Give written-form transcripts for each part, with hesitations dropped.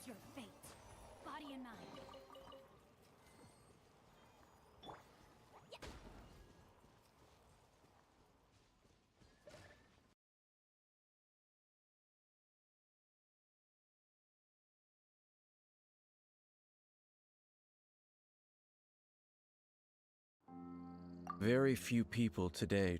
choose your fate. Body and mind. Very few people today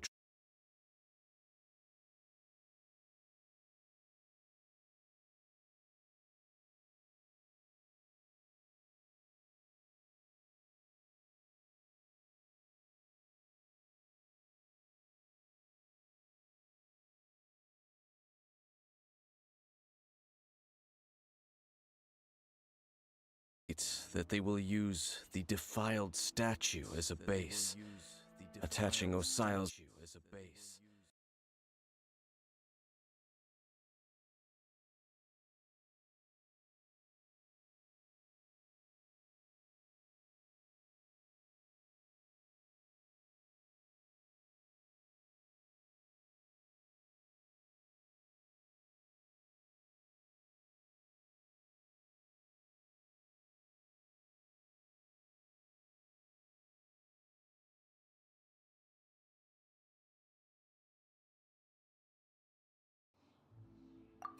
that they will use the defiled statue as a base, attaching Osial's as a base.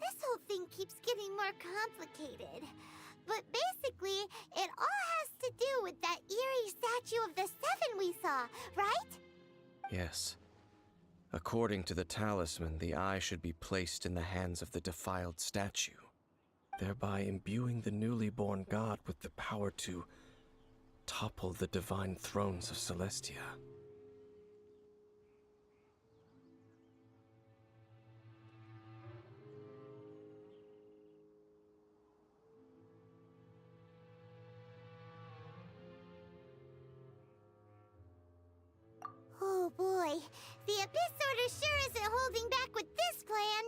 This whole thing keeps getting more complicated. But basically, it all has to do with that eerie statue of the Seven we saw, right? Yes. According to the talisman, the eye should be placed in the hands of the defiled statue, thereby imbuing the newly born god with the power to topple the divine thrones of Celestia. Oh boy, the Abyss Order sure isn't holding back with this plan.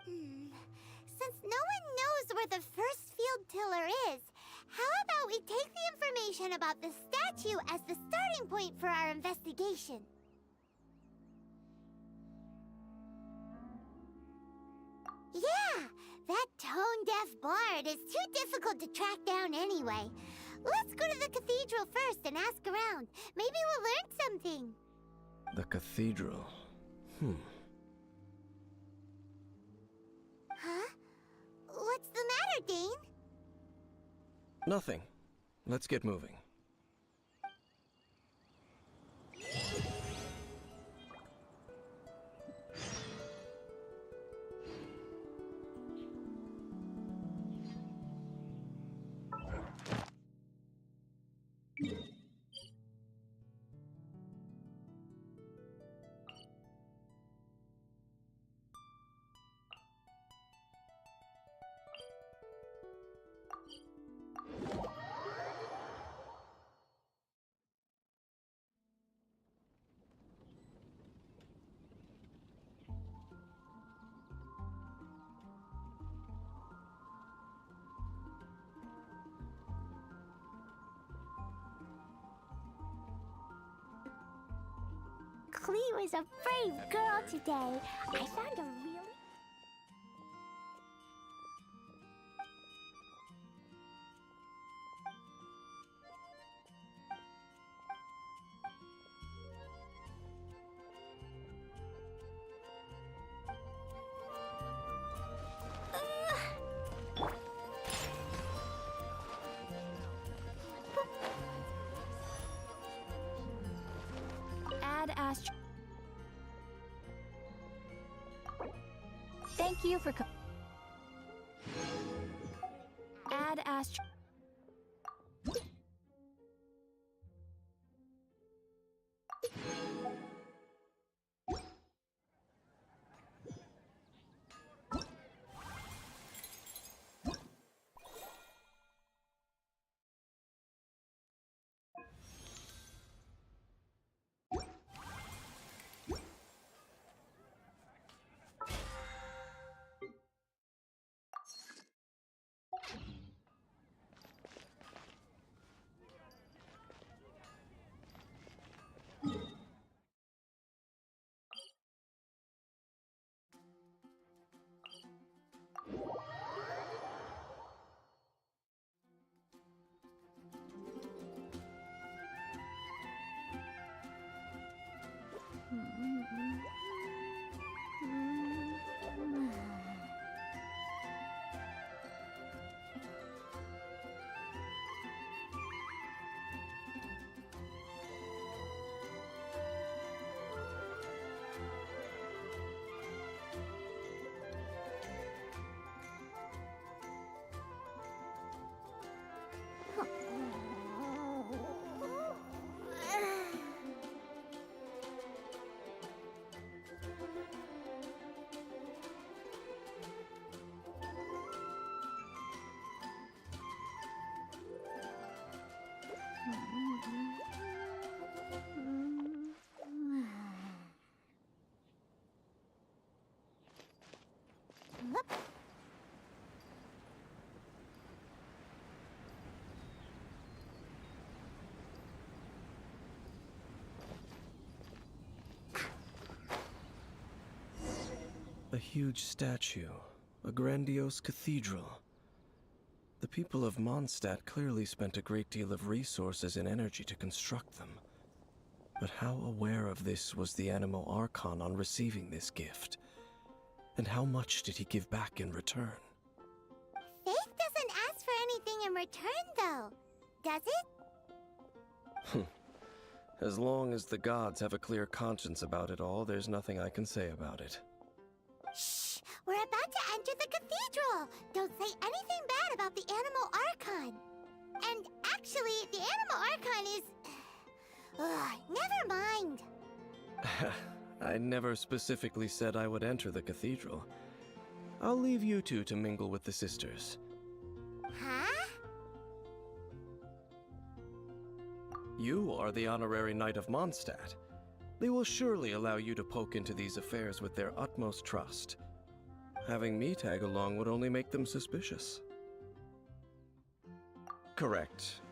Since no one knows where the first field tiller is, how about we take the information about the statue as the starting point for our investigation? Yeah, that tone-deaf bard is too difficult to track down anyway. Let's go to the cathedral first and ask around. Maybe we'll learn something. The cathedral. Huh? What's the matter, Dane? Nothing. Let's get moving. Clee was a brave girl today. I found a really... Add Astro. Thank you for Add Astro. A huge statue, a grandiose cathedral. The people of Mondstadt clearly spent a great deal of resources and energy to construct them. But how aware of this was the Animo Archon on receiving this gift? And how much did he give back in return? Faith doesn't ask for anything in return, though, does it? As long as the gods have a clear conscience about it all, there's nothing I can say about it. Shh! We're about to enter the cathedral! Don't say anything bad about the Animo Archon! And actually, the Animo Archon is... never mind! I never specifically said I would enter the cathedral. I'll leave you two to mingle with the sisters. Huh? You are the honorary Knight of Mondstadt. They will surely allow you to poke into these affairs with their utmost trust. Having me tag along would only make them suspicious. Correct.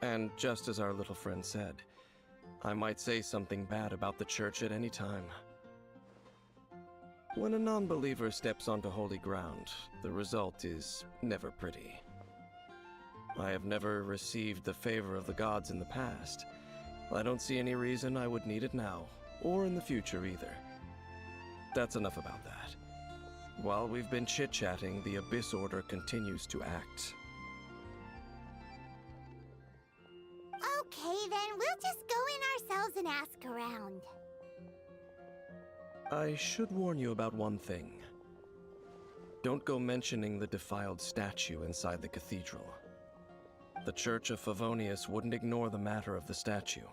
And just as our little friend said, I might say something bad about the church at any time. When a non-believer steps onto holy ground, the result is never pretty. I have never received the favor of the gods in the past. I don't see any reason I would need it now, or in the future either. That's enough about that. While we've been chit-chatting, the Abyss Order continues to act. Okay, then we'll just go in ourselves and ask around. I should warn you about one thing. Don't go mentioning the defiled statue inside the cathedral. The Church of Favonius wouldn't ignore the matter of the statue,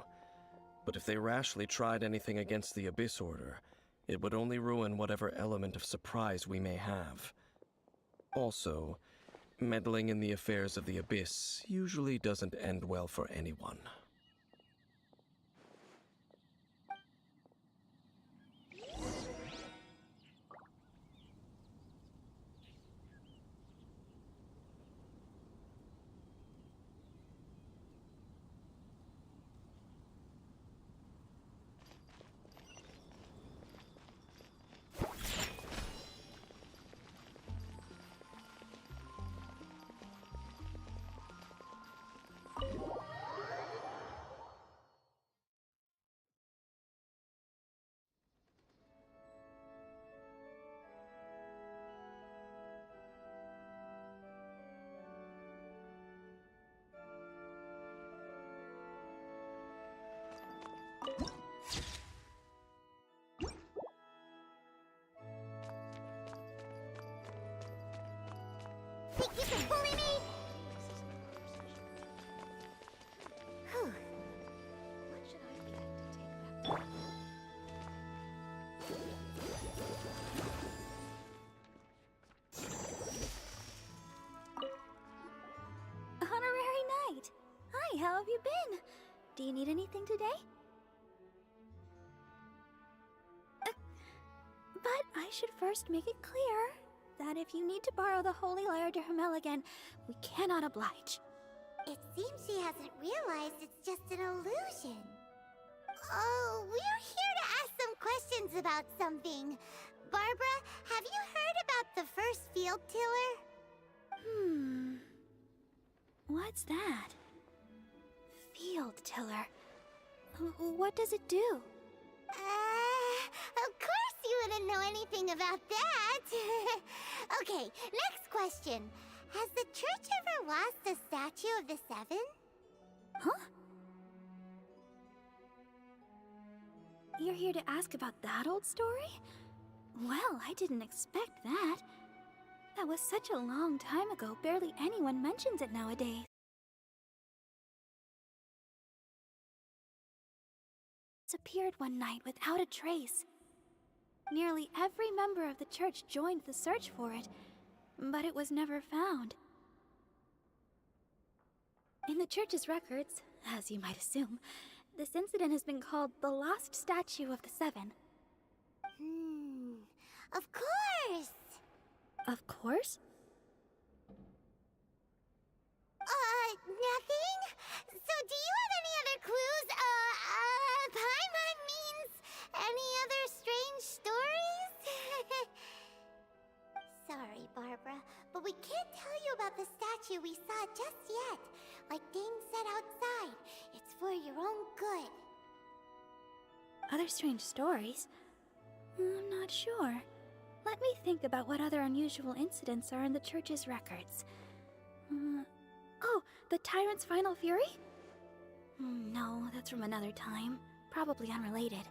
but if they rashly tried anything against the Abyss Order, it would only ruin whatever element of surprise we may have. Also, meddling in the affairs of the Abyss usually doesn't end well for anyone. Think you can bully me? Whew. What should I get to take back? Honorary Knight! Hi, how have you been? Do you need anything today? But I should first make it clear that if you need to borrow the Holy Lyre de Hermel again, we cannot oblige. It seems she hasn't realized it's just an illusion. Oh, we're here to ask some questions about something. Barbara, have you heard about the first field tiller? What's that? Field tiller. What does it do? Of course you wouldn't know anything about that. Okay, next question. Has the church ever lost a statue of the Seven? Huh? You're here to ask about that old story? Well, I didn't expect that. That was such a long time ago, barely anyone mentions it nowadays. disappeared one night without a trace. Nearly every member of the church joined the search for it, but it was never found. In the church's records, as you might assume, this incident has been called the Lost Statue of the Seven. Of course! Of course? Nothing? So do you have any other clues? Paimon means any other strange stories? Sorry, Barbara, but we can't tell you about the statue we saw just yet. Like Dane said outside, it's for your own good. Other strange stories? I'm not sure. Let me think about what other unusual incidents are in the church's records. Oh, the Tyrant's Final Fury? No, that's from another time. Probably unrelated.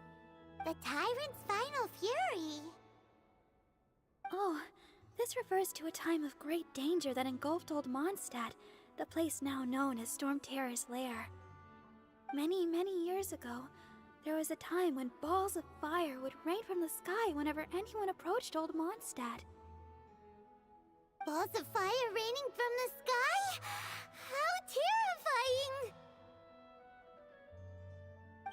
The Tyrant's Final Fury? Oh, this refers to a time of great danger that engulfed Old Mondstadt, the place now known as Storm Terror's lair. Many, many years ago, there was a time when balls of fire would rain from the sky whenever anyone approached Old Mondstadt. Balls of fire raining from the sky? How terrifying!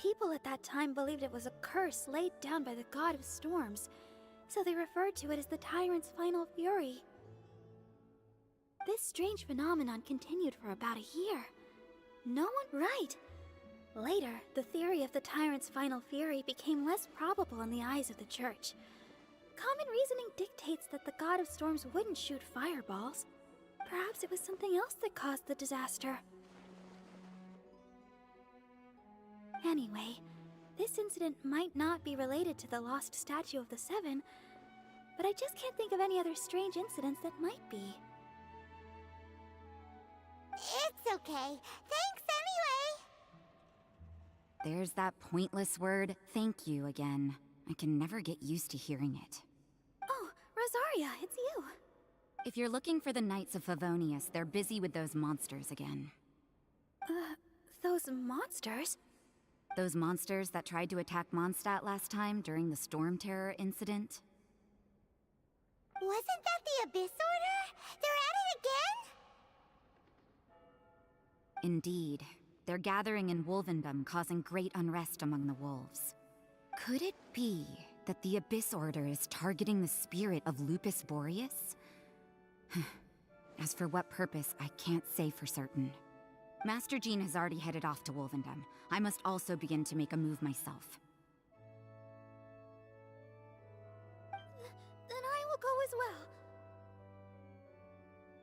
People at that time believed it was a curse laid down by the god of storms, so they referred to it as the Tyrant's Final Fury. This strange phenomenon continued for about a year. No one right. Later, the theory of the Tyrant's Final Fury became less probable in the eyes of the church. Common reasoning dictates that the god of storms wouldn't shoot fireballs. Perhaps it was something else that caused the disaster. Anyway, this incident might not be related to the lost statue of the Seven, but I just can't think of any other strange incidents that might be. It's okay. Thanks anyway! There's that pointless word, thank you, again. I can never get used to hearing it. Oh, Rosaria, it's you. If you're looking for the Knights of Favonius, they're busy with those monsters again. Those monsters? Those monsters that tried to attack Mondstadt last time during the Storm Terror incident? Wasn't that the Abyss Order? They're at it again? Indeed. They're gathering in Wolvendom, causing great unrest among the wolves. Could it be that the Abyss Order is targeting the spirit of Lupus Boreas? As for what purpose, I can't say for certain. Master Jean has already headed off to Wolvendom. I must also begin to make a move myself. Then I will go as well.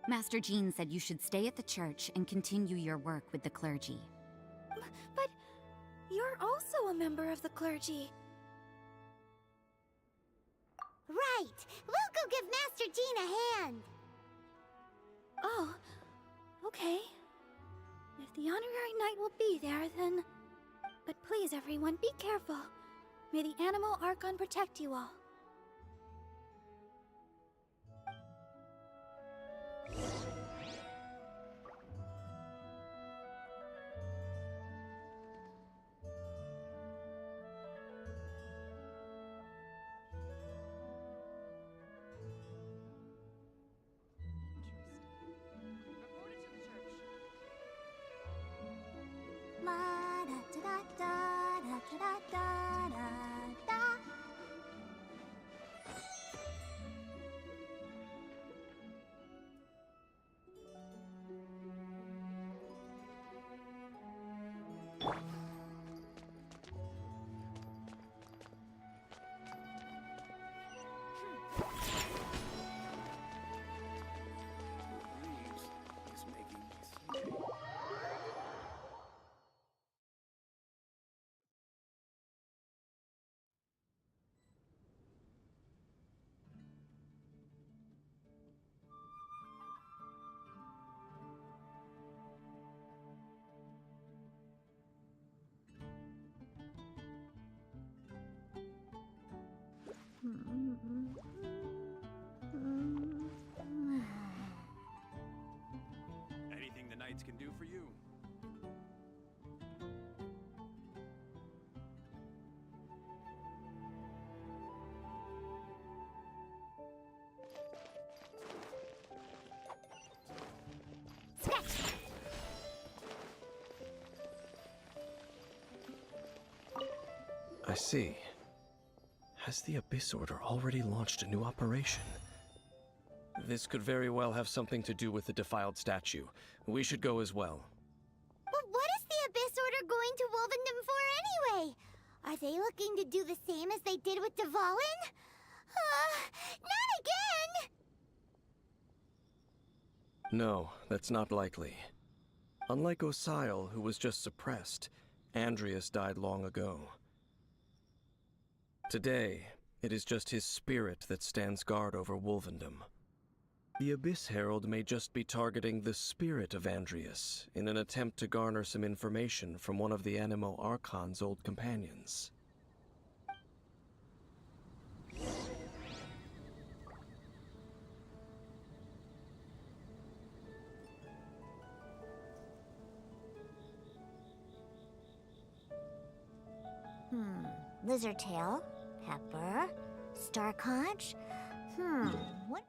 Master Jean said you should stay at the church and continue your work with the clergy. But you're also a member of the clergy. Right! We'll go give Master Jean a hand! Oh, okay. If the honorary knight will be there, then... But please, everyone, be careful. May the Animal Archon protect you all. Anything the Knights can do for you? I see. Has the Abyss Order already launched a new operation? This could very well have something to do with the defiled statue. We should go as well. But what is the Abyss Order going to Wolvendom for anyway? Are they looking to do the same as they did with Dvalin? Not again! No, that's not likely. Unlike Osile, who was just suppressed, Andreas died long ago. Today, it is just his spirit that stands guard over Wolvendom. The Abyss Herald may just be targeting the spirit of Andreas in an attempt to garner some information from one of the Animo Archon's old companions. Lizardtail, Pepper, Starconch. What